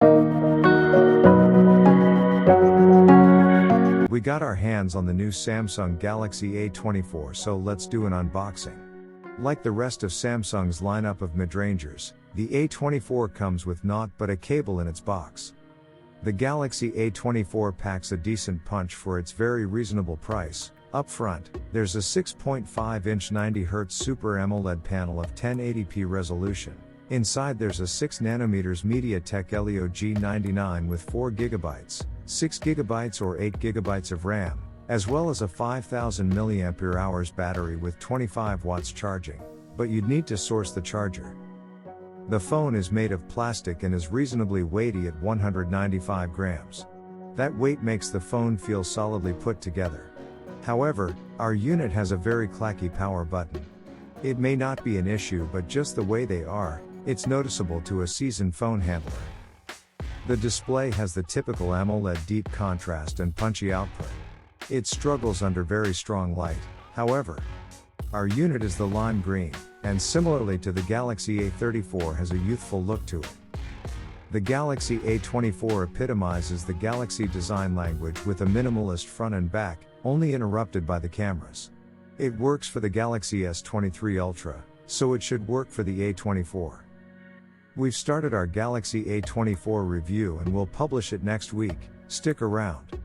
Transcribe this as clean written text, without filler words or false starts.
We got our hands on the new Samsung Galaxy A24, so let's do an unboxing. Like the rest of Samsung's lineup of midrangers, the A24 comes with naught but a cable in its box. The Galaxy A24 packs a decent punch for its very reasonable price. Up front, there's a 6.5-inch 90Hz Super AMOLED panel of 1080p resolution. Inside there's a 6nm MediaTek Helio G99 with 4GB, 6GB or 8GB of RAM, as well as a 5000 mAh battery with 25 watts charging, but you'd need to source the charger. The phone is made of plastic and is reasonably weighty at 195 grams. That weight makes the phone feel solidly put together. However, our unit has a very clacky power button. It may not be an issue, but just the way they are, it's noticeable to a seasoned phone handler. The display has the typical AMOLED deep contrast and punchy output. It struggles under very strong light, however. Our unit is the lime green, and similarly to the Galaxy A34 has a youthful look to it. The Galaxy A24 epitomizes the Galaxy design language with a minimalist front and back, only interrupted by the cameras. It works for the Galaxy S23 Ultra, so it should work for the A24. We've started our Galaxy A24 review and we'll publish it next week. Stick around.